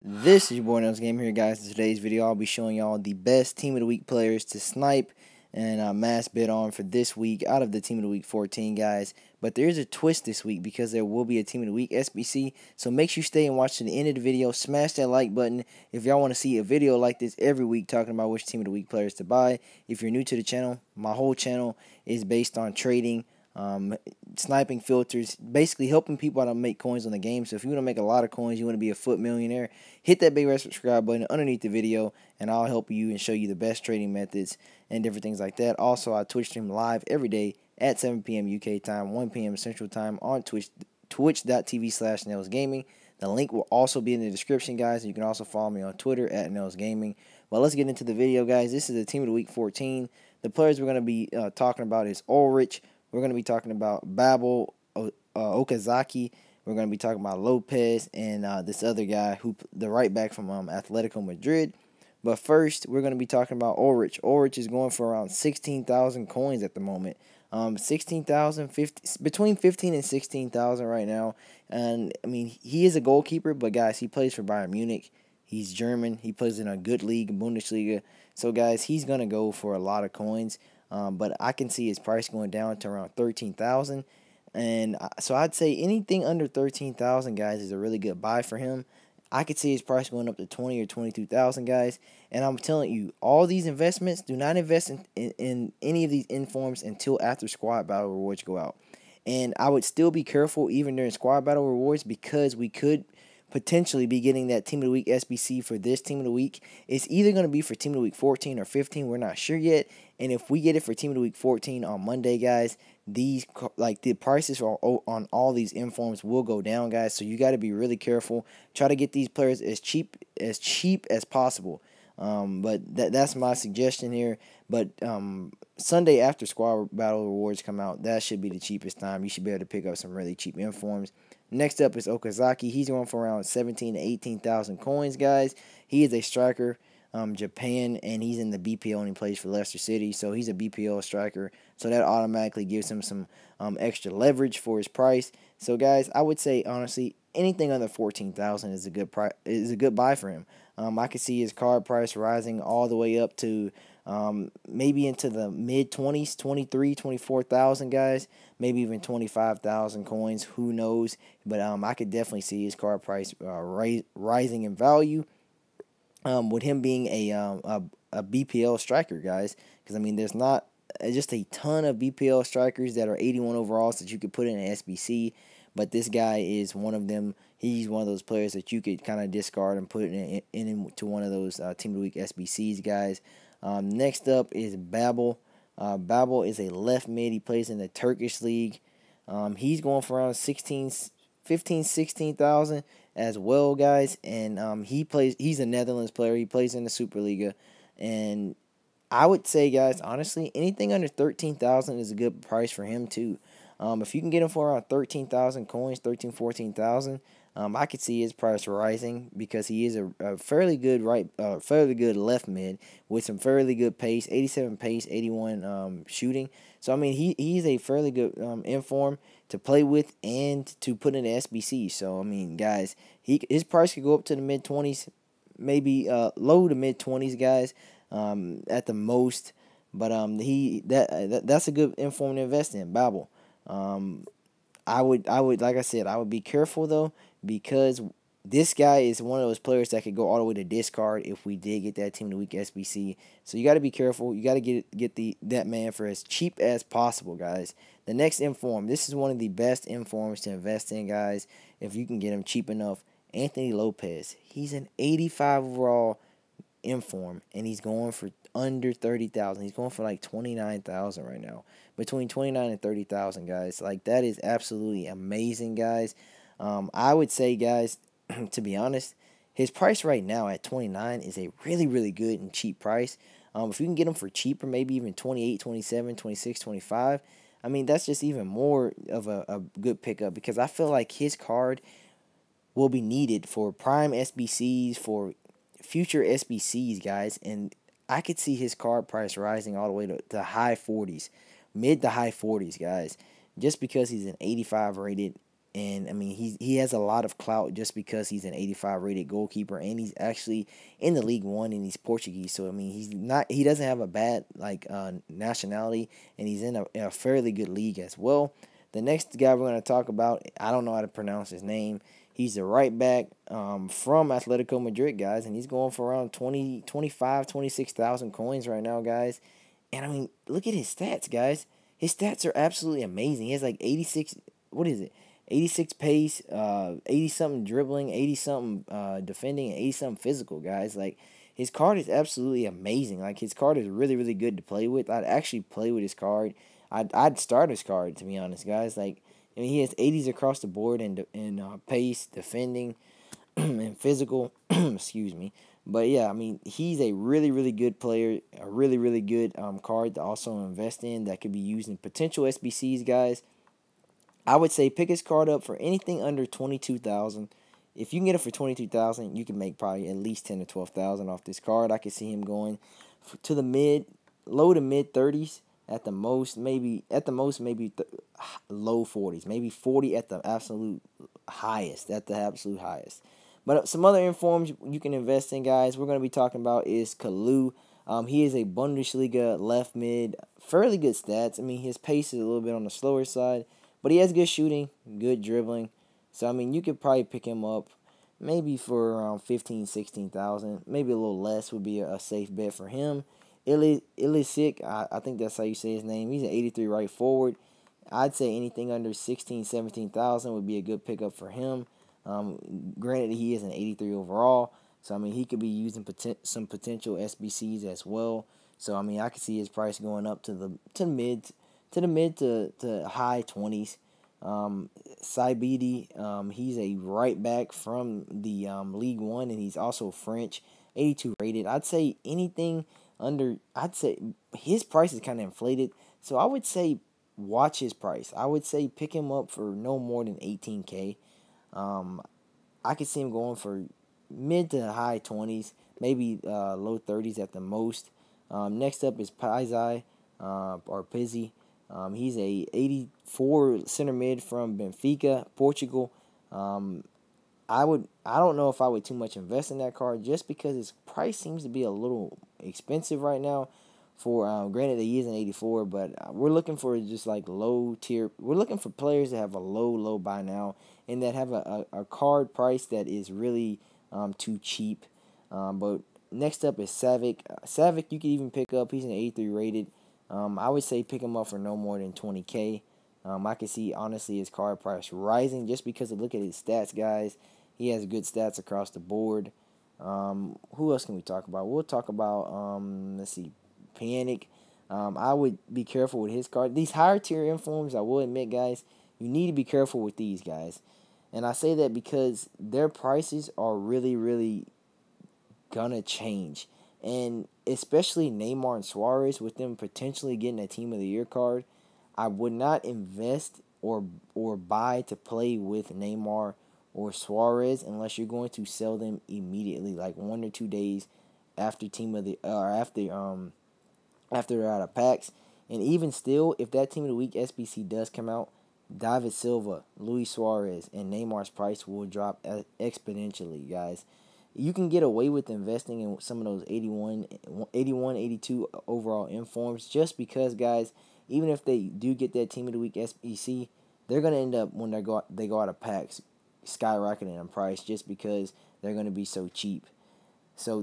This is your boy Nels Game here, guys. In today's video, I'll be showing y'all the best Team of the Week players to snipe and mass bid on for this week out of the Team of the Week 14, guys. But there's a twist this week because there will be a Team of the Week SBC. So make sure you stay and watch to the end of the video. Smash that like button if y'all want to see a video like this every week talking about which Team of the Week players to buy. If you're new to the channel, my whole channel is based on trading, sniping filters, basically helping people out to make coins on the game. So if you want to make a lot of coins, you want to be a foot millionaire, hit that big red subscribe button underneath the video and I'll help you and show you the best trading methods and different things like that. Also, I Twitch stream live every day at 7 p.m. UK time, 1 p.m. Central time on twitch.tv/NelsGaming. The link will also be in the description, guys. You can also follow me on Twitter at NelsGaming. Well, let's get into the video, guys. This is the Team of the Week 14. The players we're going to be talking about is Ulrich. We're going to be talking about Babel, Okazaki. We're going to be talking about Lopez and this other guy, the right back from Atletico Madrid. But first, we're going to be talking about Ulrich. Ulrich is going for around 16,000 coins at the moment. 16,000, between 15 and 16,000 right now. And I mean, he is a goalkeeper, but guys, he plays for Bayern Munich. He's German. He plays in a good league, Bundesliga. So guys, he's going to go for a lot of coins. But I can see his price going down to around 13,000. And so I'd say anything under 13,000, guys, is a really good buy for him. I could see his price going up to 20 or 22,000, guys. And I'm telling you, all these investments, do not invest in any of these informs until after squad battle rewards go out. And I would still be careful even during squad battle rewards because we could potentially be getting that Team of the Week SBC for this Team of the Week. It's either going to be for Team of the Week 14 or 15. We're not sure yet. And if we get it for Team of the Week 14 on Monday, guys, the prices on all these informs will go down, guys. So you got to be really careful. Try to get these players as cheap as possible. But that's my suggestion here. But Sunday after squad battle rewards come out, that should be the cheapest time. You should be able to pick up some really cheap informs. Next up is Okazaki. He's going for around 17 to 18,000 coins, guys. He is a striker, Japan, and he's in the BPL and he plays for Leicester City. So he's a BPL striker. So that automatically gives him some extra leverage for his price. So guys, I would say honestly, anything under 14,000 is a good buy for him. I could see his card price rising all the way up to maybe into the mid-20s, 23, 24,000, guys. Maybe even 25,000 coins. Who knows? But I could definitely see his card price rising in value. With him being a BPL striker, guys. Because I mean, there's not just a ton of BPL strikers that are 81 overalls that you could put in an SBC. But this guy is one of them. He's one of those players that you could kind of discard and put into one of those Team of the Week SBCs, guys. Next up is Babel. Babel is a left mid. He plays in the Turkish league. He's going for around 16,000 as well, guys. And he's a Netherlands player. He plays in the Superliga. And I would say, guys, honestly, anything under 13,000 is a good price for him too. If you can get him for around 13,000 coins, 14,000, I could see his price rising because he is a fairly good left mid with some fairly good pace, 87 pace, 81 shooting. So I mean, he's a fairly good inform to play with and to put in the SBC. So I mean, guys, his price could go up to the mid-20s, maybe low to mid-20s, guys, at the most. But that's a good inform to invest in, Babel. I would like I said, I would be careful though, because this guy is one of those players that could go all the way to discard if we did get that Team of the Week SBC. So you got to be careful. You got to get that man for as cheap as possible, guys. The next inform, this is one of the best informs to invest in, guys, if you can get him cheap enough. Anthony Lopez. He's an 85 overall inform, and he's going for under 30,000. He's going for like 29,000 right now. Between 29 and 30,000, guys. Like, that is absolutely amazing, guys. I would say, guys, to be honest, his price right now at 29 is a really, really good and cheap price. If you can get him for cheaper, maybe even 28, 27, 26, 25, I mean, that's just even more of a good pickup because I feel like his card will be needed for prime SBCs, for future SBCs, guys, and I could see his card price rising all the way to high 40s, mid to high 40s, guys, just because he's an 85 rated And I mean, he has a lot of clout just because he's an 85 rated goalkeeper, and he's actually in the League One, and he's Portuguese. So I mean, he doesn't have a bad nationality, and he's in a fairly good league as well. The next guy we're going to talk about, I don't know how to pronounce his name. He's the right back from Atletico Madrid, guys, and he's going for around 26,000 coins right now, guys. And I mean, look at his stats, guys. His stats are absolutely amazing. He has like 86, what is it? 86 pace, 80 something dribbling, 80 something defending, and 80 something physical, guys. Like, his card is absolutely amazing. Like, his card is really, really good to play with. I'd actually play with his card. I'd start his card, to be honest, guys. Like, I mean, he has 80s across the board in pace, defending, and physical. Excuse me. But yeah, I mean, he's a really, really good player, a really, really good card to also invest in that could be used in potential SBCs, guys. I would say pick his card up for anything under 22,000. If you can get it for 22,000, you can make probably at least 10 to 12,000 off this card. I could see him going to the low to mid 30s at the most, maybe low 40s, maybe 40 at the absolute highest, But some other informs you can invest in, guys, we're going to be talking about is Kalu. He is a Bundesliga left mid, fairly good stats. I mean, his pace is a little bit on the slower side, but he has good shooting, good dribbling. So, I mean, you could probably pick him up maybe for around 15, 16,000. Maybe a little less would be a safe bet for him. Ilicic, I think that's how you say his name. He's an 83 right forward. I'd say anything under 16, 17,000 would be a good pickup for him. Granted, he is an 83 overall. So, I mean, he could be using some potential SBCs as well. So, I mean, I could see his price going up to the mid to high 20s. Saibidi, he's a right back from the League One, and he's also French, 82 rated. I'd say his price is kind of inflated. So, I would say watch his price. I would say pick him up for no more than 18K. I could see him going for mid to high 20s, maybe low 30s at the most. Next up is Pizzi, or Pizzi. He's a 84 center mid from Benfica, Portugal. I don't know if I would too much invest in that card just because his price seems to be a little expensive right now. For granted that he is an 84, but we're looking for just like low tier. We're looking for players that have a low buy now and that have a card price that is really too cheap. But next up is Savic. Savic you could even pick up. He's an 83 rated. I would say pick him up for no more than 20K. I can see honestly his card price rising just because of look at his stats, guys. He has good stats across the board. Who else can we talk about? We'll talk about let's see. Panic. I would be careful with his card. These higher tier informs, I will admit, guys, you need to be careful with these guys. And I say that because their prices are really, really gonna change. And especially Neymar and Suarez, with them potentially getting a Team of the Year card, I would not invest or buy to play with Neymar or Suarez unless you're going to sell them immediately, like 1 or 2 days after after they're out of packs. And even still, if that Team of the Week SBC does come out, David Silva, Luis Suarez, and Neymar's price will drop exponentially, guys. You can get away with investing in some of those 81, 82 overall informs just because, guys, even if they do get that Team of the Week SBC, they're going to end up, when they go out of packs, skyrocketing in price just because they're going to be so cheap. So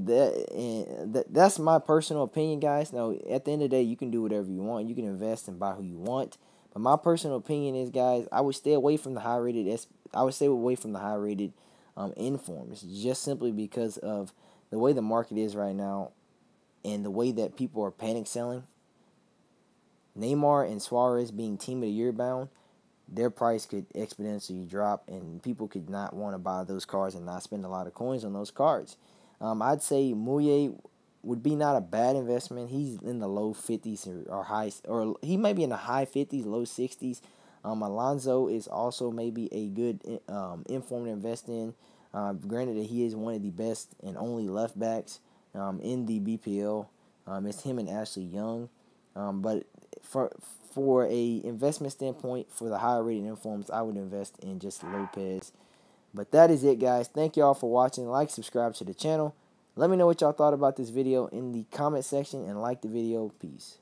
that's my personal opinion, guys. Now, at the end of the day, you can do whatever you want. You can invest and buy who you want. But my personal opinion is, guys, I would stay away from the high rated informs just simply because of the way the market is right now and the way that people are panic selling. Neymar and Suarez being Team of the Year bound, their price could exponentially drop, and people could not want to buy those cards and not spend a lot of coins on those cards. I'd say Mouye would be not a bad investment. He's in the low 50s or high, or he might be in the high 50s, low 60s. Alonso is also maybe a good inform to invest in. Granted that he is one of the best and only left backs in the BPL. It's him and Ashley Young. But for a investment standpoint, for the higher rated informs, I would invest in just Lopez. But that is it, guys. Thank y'all for watching. Like, subscribe to the channel. Let me know what y'all thought about this video in the comment section, and like the video. Peace.